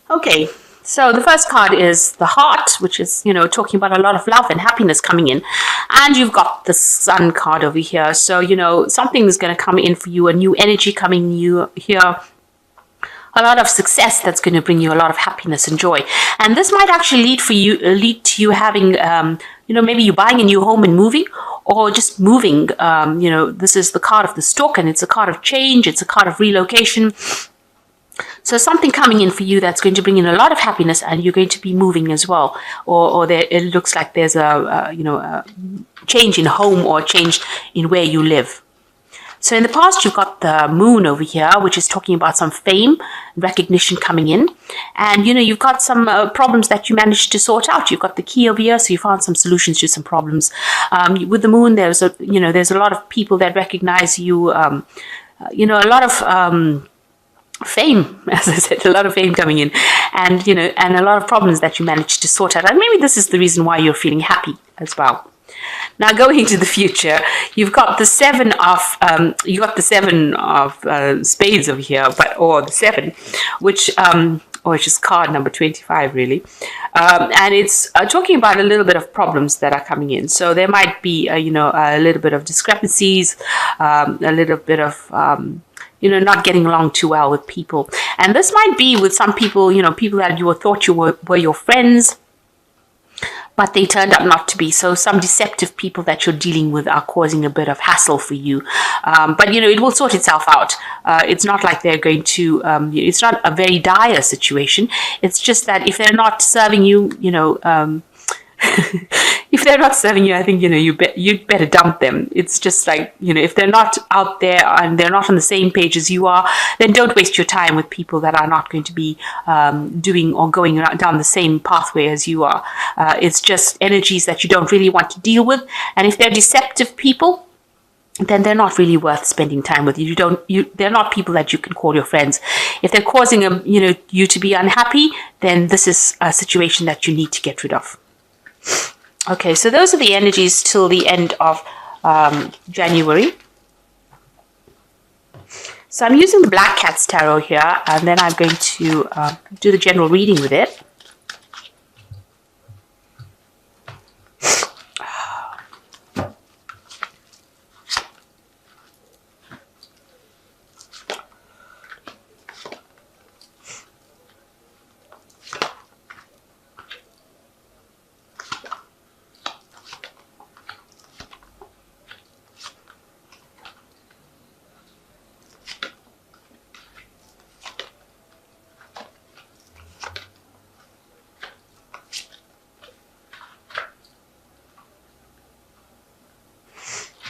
Okay, so the first card is the heart, which is, talking about a lot of love and happiness coming in. And you've got the sun card over here. So, something is going to come in for you, a new energy coming you here, a lot of success that's going to bring you a lot of happiness and joy. And this might actually lead to you having, maybe you buying a new home and moving, or just moving. This is the card of the stork, and it's a card of change. It's a card of relocation. So something coming in for you that's going to bring in a lot of happiness, and you're going to be moving as well. Or it looks like there's a change in home or change in where you live. So in the past, you've got the moon over here, which is talking about some fame, recognition coming in. And, you've got some problems that you managed to sort out. You've got the key over here, so you found some solutions to some problems. With the moon, there's a lot of people that recognize you, a lot of fame, as I said, a lot of fame coming in, and, and a lot of problems that you managed to sort out. And maybe this is the reason why you're feeling happy as well. Now, going into the future, you've got the seven of spades over here, or the seven, which is card number 25, really, and it's talking about a little bit of problems that are coming in. So there might be, a little bit of discrepancies, a little bit of not getting along too well with people, and this might be with some people, people that you thought you were your friends, but they turned out not to be. So some deceptive people that you're dealing with are causing a bit of hassle for you. But, it will sort itself out. It's not like they're going to, it's not a very dire situation. It's just that if they're not serving you, if they're not serving you, I think, you'd better dump them. It's just like, if they're not out there and they're not on the same page as you are, then don't waste your time with people that are not going to be doing or going down the same pathway as you are. It's just energies that you don't really want to deal with. And if they're deceptive people, then they're not really worth spending time with. They're not people that you can call your friends. If they're causing you to be unhappy, then this is a situation that you need to get rid of. Okay, so those are the energies till the end of January. So I'm using the Black Cat's Tarot here, and then I'm going to do the general reading with it.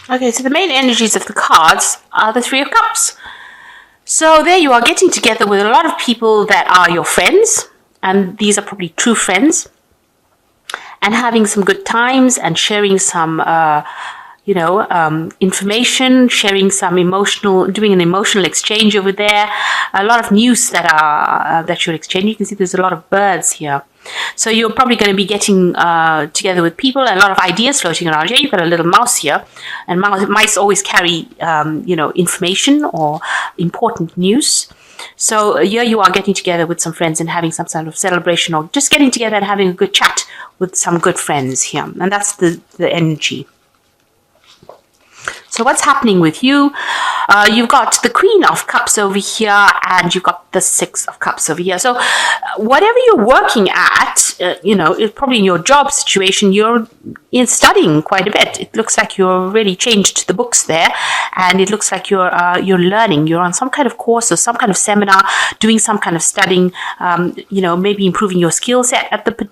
Okay, so the main energies of the cards are the Three of Cups. So there you are, getting together with a lot of people that are your friends, and these are probably true friends, and having some good times and sharing some, information, sharing some doing an emotional exchange over there. A lot of news that you're exchanging. You can see there's a lot of birds here. So you're probably going to be getting together with people, and a lot of ideas floating around here. You've got a little mouse here, and mice always carry, information or important news. So here you are getting together with some friends and having some sort of celebration, or just getting together and having a good chat with some good friends here. And that's the energy. So what's happening with you? You've got the Queen of Cups over here, and you've got the Six of Cups over here. So whatever you're working at, it's probably in your job situation, you're studying quite a bit. It looks like you're really changed the books there, and it looks like you're learning. You're on some kind of course or some kind of seminar, doing some kind of studying. Maybe improving your skill set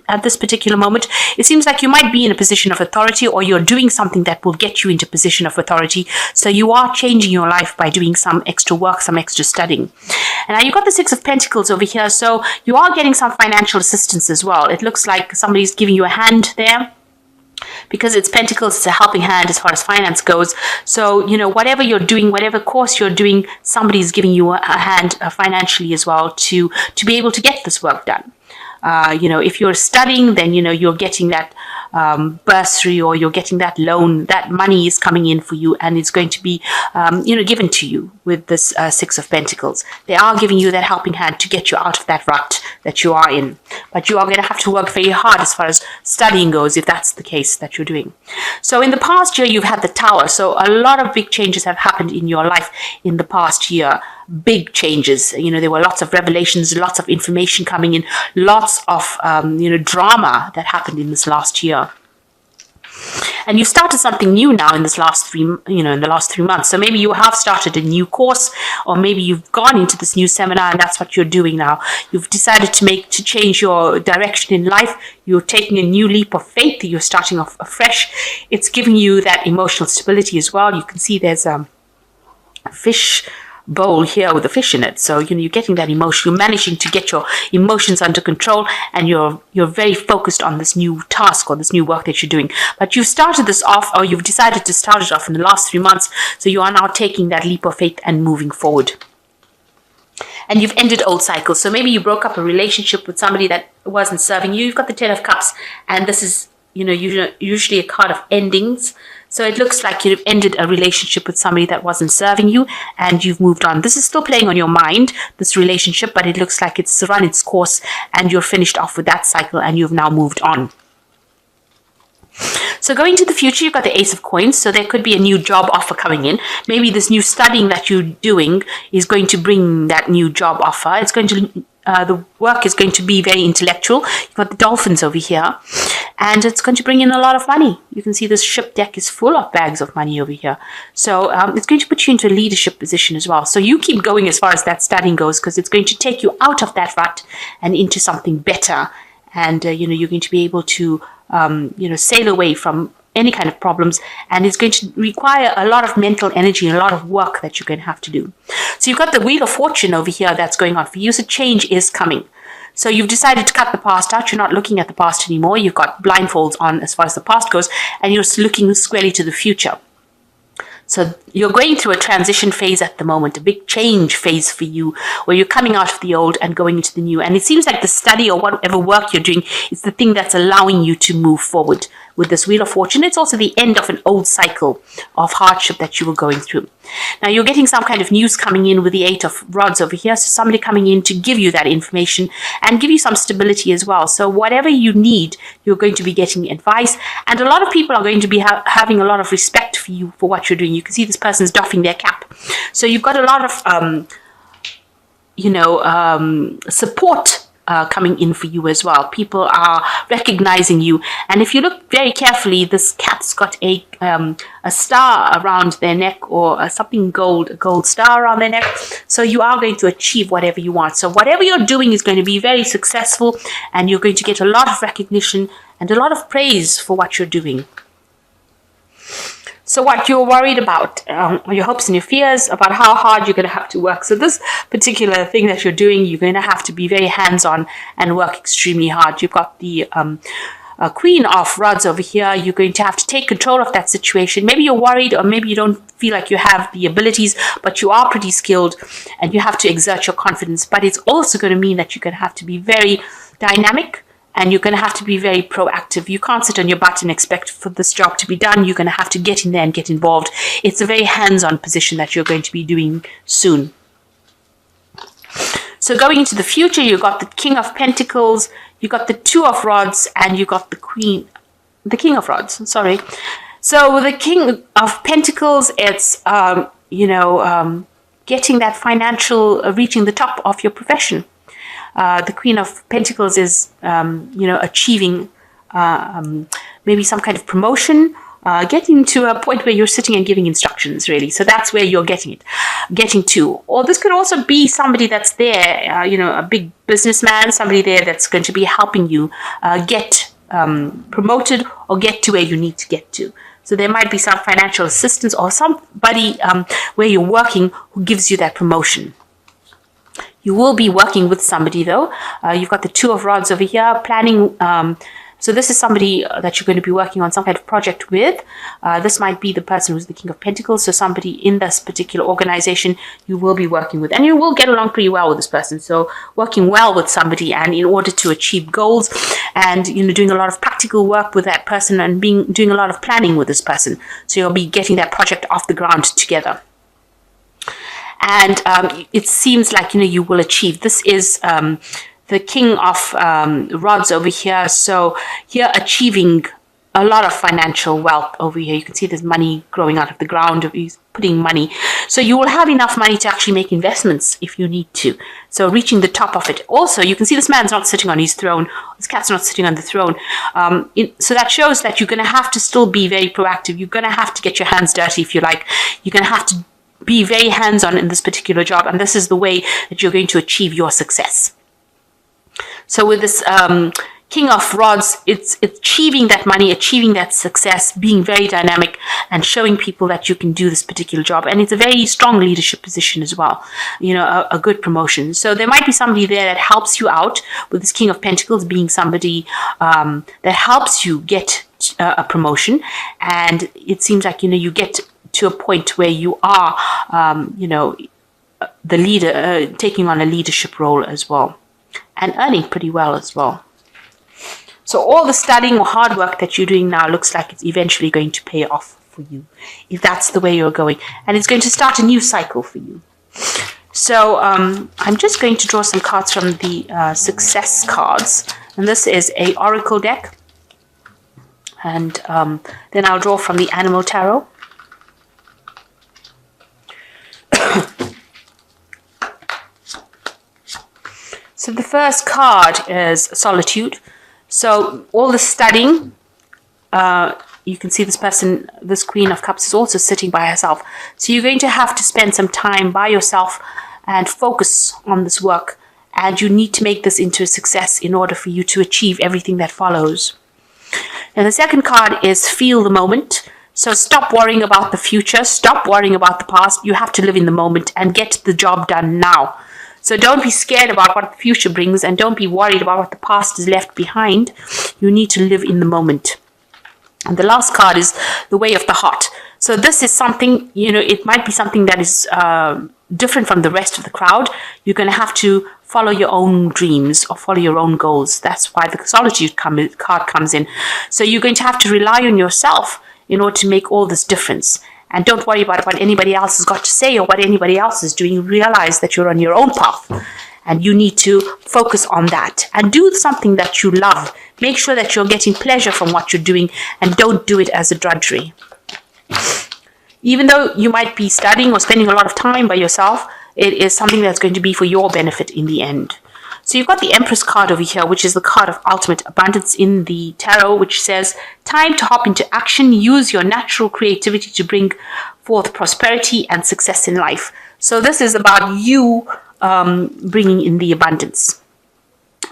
at this particular moment. It seems like you might be in a position of authority, or you're doing something that will get you into a position of authority. So you are changing your life by doing some extra work, some extra studying. And now you've got the Six of Pentacles over here. So you are getting some financial assistance as well. It looks like somebody's giving you a hand there. Because it's Pentacles, it's a helping hand as far as finance goes. So, whatever you're doing, whatever course you're doing, somebody's giving you a hand financially as well to be able to get this work done. If you're studying, then, you're getting that bursary, or you're getting that loan. That money is coming in for you, and it's going to be, given to you with this Six of Pentacles. They are giving you that helping hand to get you out of that rut that you are in. But you are going to have to work very hard as far as studying goes, if that's the case that you're doing. So in the past year, you've had the Tower. So a lot of big changes have happened in your life in the past year. Big changes. There were lots of revelations, lots of information coming in, lots of, drama that happened in this last year. And you've started something new now in this last in the last 3 months. So maybe you have started a new course, or maybe you've gone into this new seminar, and that's what you're doing now. You've decided to change your direction in life. You're taking a new leap of faith. You're starting off afresh. It's giving you that emotional stability as well. You can see there's a fish bowl here with a fish in it. So you're getting that emotion. You're managing to get your emotions under control, and you're very focused on this new task or this new work that you're doing. But you've started this off, or you've decided to start it off in the last 3 months. So you are now taking that leap of faith and moving forward. And you've ended old cycles. So maybe you broke up a relationship with somebody that wasn't serving you. You've got the Ten of Cups, and this is usually a card of endings. So it looks like you've ended a relationship with somebody that wasn't serving you, and you've moved on. This is still playing on your mind, this relationship, but it looks like it's run its course, and you're finished off with that cycle, and you've now moved on. So going to the future, you've got the Ace of Coins. So there could be a new job offer coming in. Maybe this new studying that you're doing is going to bring that new job offer. It's going to the work is going to be very intellectual. You've got the dolphins over here, and it's going to bring in a lot of money. You can see this ship deck is full of bags of money over here. So it's going to put you into a leadership position as well. So you keep going as far as that studying goes, because it's going to take you out of that rut and into something better. And, you're going to be able to, sail away from any kind of problems, and it's going to require a lot of mental energy and a lot of work that you're going to have to do. So you've got the Wheel of Fortune over here that's going on for you. So change is coming. So you've decided to cut the past out. You're not looking at the past anymore. You've got blindfolds on as far as the past goes, and you're looking squarely to the future. So you're going through a transition phase at the moment, a big change phase for you, where you're coming out of the old and going into the new. And it seems like the study or whatever work you're doing is the thing that's allowing you to move forward with this Wheel of Fortune. It's also the end of an old cycle of hardship that you were going through. Now you're getting some kind of news coming in with the Eight of Rods over here. So somebody coming in to give you that information and give you some stability as well. So whatever you need, you're going to be getting advice. And a lot of people are going to be having a lot of respect for you for what you're doing. You can see this person's doffing their cap. So you've got a lot of, support coming in for you as well. People are recognizing you, and if you look very carefully, this cat's got a star around their neck, or something gold, a gold star around their neck. So you are going to achieve whatever you want. So whatever you're doing is going to be very successful, and you're going to get a lot of recognition and a lot of praise for what you're doing. So what you're worried about, your hopes and your fears about how hard you're going to have to work. So this particular thing that you're doing, you're going to have to be very hands-on and work extremely hard. You've got the Queen of Rods over here. You're going to have to take control of that situation. Maybe you're worried, or maybe you don't feel like you have the abilities, but you are pretty skilled, and you have to exert your confidence. But it's also going to mean that you're going to have to be very dynamic, and you're going to have to be very proactive. You can't sit on your butt and expect for this job to be done. You're going to have to get in there and get involved. It's a very hands-on position that you're going to be doing soon. So going into the future, you've got the King of Pentacles, you've got the Two of Rods, and you've got the King of Rods, sorry. So with the King of Pentacles, it's, getting that financial, reaching the top of your profession. The Queen of Pentacles is, achieving maybe some kind of promotion, getting to a point where you're sitting and giving instructions, really. So that's where you're getting to. Or this could also be somebody that's there, a big businessman, somebody there that's going to be helping you get promoted or get to where you need to get to. So there might be some financial assistance or somebody where you're working who gives you that promotion. You will be working with somebody, though. You've got the Two of Rods over here, planning So this is somebody that you're going to be working on some kind of project with. This might be the person who's the King of Pentacles. So somebody in this particular organization you will be working with, and you will get along pretty well with this person. So working well with somebody, and in order to achieve goals, and doing a lot of practical work with that person, and doing a lot of planning with this person. So you'll be getting that project off the ground together. And it seems like you will achieve. This is the King of Rods over here. So here, achieving a lot of financial wealth over here. You can see there's money growing out of the ground. He's putting money. So you will have enough money to actually make investments if you need to. So reaching the top of it. Also, you can see this man's not sitting on his throne. This cat's not sitting on the throne. So that shows that you're going to have to still be very proactive. You're going to have to get your hands dirty, if you like. You're going to have to be very hands-on in this particular job. And this is the way that you're going to achieve your success. So with this King of Rods, it's achieving that money, achieving that success, being very dynamic, and showing people that you can do this particular job. And it's a very strong leadership position as well, a good promotion. So there might be somebody there that helps you out, with this King of Pentacles being somebody that helps you get a promotion. And it seems like, you get to a point where you are, the leader, taking on a leadership role as well, and earning pretty well as well. So all the studying or hard work that you're doing now looks like it's eventually going to pay off for you, if that's the way you're going. And it's going to start a new cycle for you. So I'm just going to draw some cards from the success cards. And this is a Oracle deck. And then I'll draw from the Animal Tarot. So the first card is Solitude. So all the studying, you can see this person, this Queen of Cups, is also sitting by herself. So you're going to have to spend some time by yourself and focus on this work. And you need to make this into a success in order for you to achieve everything that follows. And the second card is Feel the Moment. So stop worrying about the future. Stop worrying about the past. You have to live in the moment and get the job done now. So don't be scared about what the future brings, and don't be worried about what the past is left behind. You need to live in the moment. And the last card is the Way of the Heart. So this is something, it might be something that is different from the rest of the crowd. You're going to have to follow your own dreams or follow your own goals. That's why the Solitude card comes in. So you're going to have to rely on yourself in order to make all this difference. And don't worry about what anybody else has got to say or what anybody else is doing. Realize that you're on your own path, and you need to focus on that and do something that you love. Make sure that you're getting pleasure from what you're doing, and don't do it as a drudgery. Even though you might be studying or spending a lot of time by yourself, it is something that's going to be for your benefit in the end. So you've got the Empress card over here, which is the card of ultimate abundance in the tarot, which says, time to hop into action. Use your natural creativity to bring forth prosperity and success in life. So this is about you bringing in the abundance.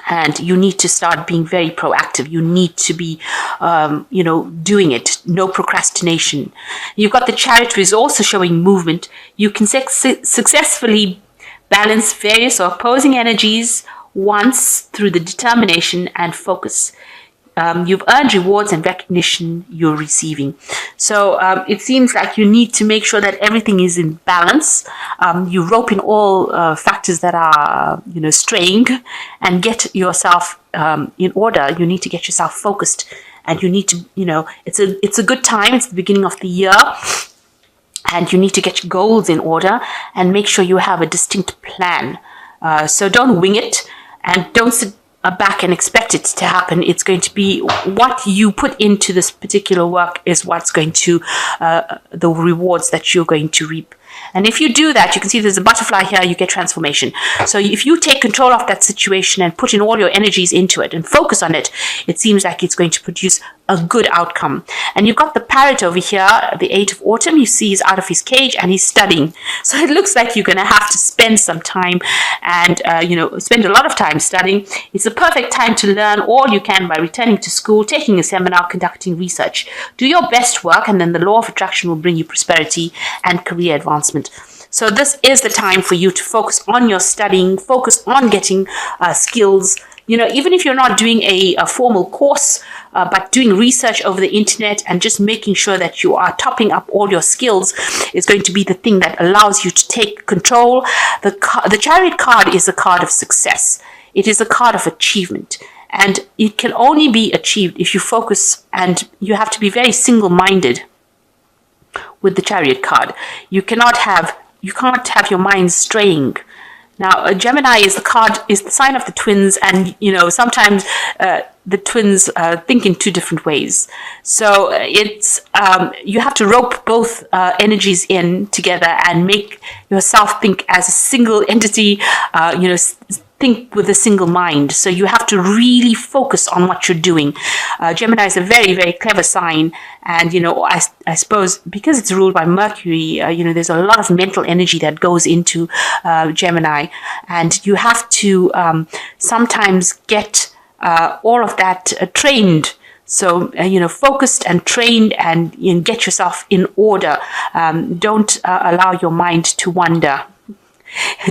And you need to start being very proactive. You need to be, doing it. No procrastination. You've got the Chariot, which is also showing movement. You can successfully balance various or opposing energies once through the determination and focus. You've earned rewards and recognition you're receiving. So it seems like you need to make sure that everything is in balance. You rope in all factors that are, straying, and get yourself in order. You need to get yourself focused, and you need to, it's a good time. It's the beginning of the year. And you need to get your goals in order and make sure you have a distinct plan. So don't wing it, and don't sit back and expect it to happen. It's going to be what you put into this particular work is what's going to, the rewards that you're going to reap. And if you do that, you can see there's a butterfly here, you get transformation. So if you take control of that situation and put in all your energies into it and focus on it, it seems like it's going to produce a good outcome. And you've got the parrot over here, the 8 of Autumn. You see he's out of his cage and he's studying. So it looks like you're going to have to spend some time and, spend a lot of time studying. It's a perfect time to learn all you can by returning to school, taking a seminar, conducting research. Do your best work, and then the law of attraction will bring you prosperity and career advancement. So this is the time for you to focus on your studying, focus on getting skills, even if you're not doing a formal course, but doing research over the internet and just making sure that you are topping up all your skills is going to be the thing that allows you to take control. The Chariot card is a card of success. It is a card of achievement. And it can only be achieved if you focus, and you have to be very single-minded with the Chariot card. You can't have your mind straying. Now, a Gemini is the sign of the twins, and sometimes the twins think in two different ways. So it's you have to rope both energies in together and make yourself think as a single entity. Think with a single mind. So you have to really focus on what you're doing. Gemini is a very, very clever sign. And, I suppose because it's ruled by Mercury, there's a lot of mental energy that goes into Gemini. And you have to sometimes get all of that trained. So, focused and trained, and get yourself in order. Don't allow your mind to wander.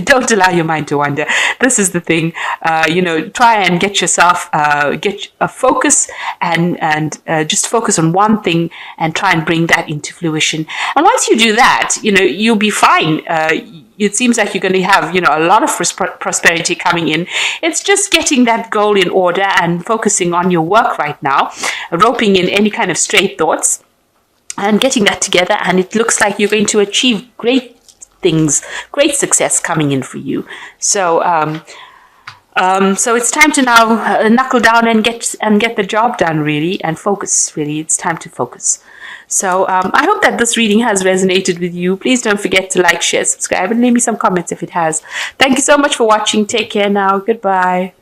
Don't allow your mind to wander. This is the thing. Try and get yourself get a focus and just focus on one thing and try and bring that into fruition. And once you do that, you'll be fine. It seems like you're going to have a lot of prosperity coming in. It's just getting that goal in order and focusing on your work right now, roping in any kind of stray thoughts and getting that together. And it looks like you're going to achieve great things, great success coming in for you. So so it's time to now knuckle down and get the job done, really, and focus. Really, it's time to focus. So I hope that this reading has resonated with you. Please don't forget to like, share, subscribe, and leave me some comments if it has. Thank you so much for watching. Take care now. Goodbye.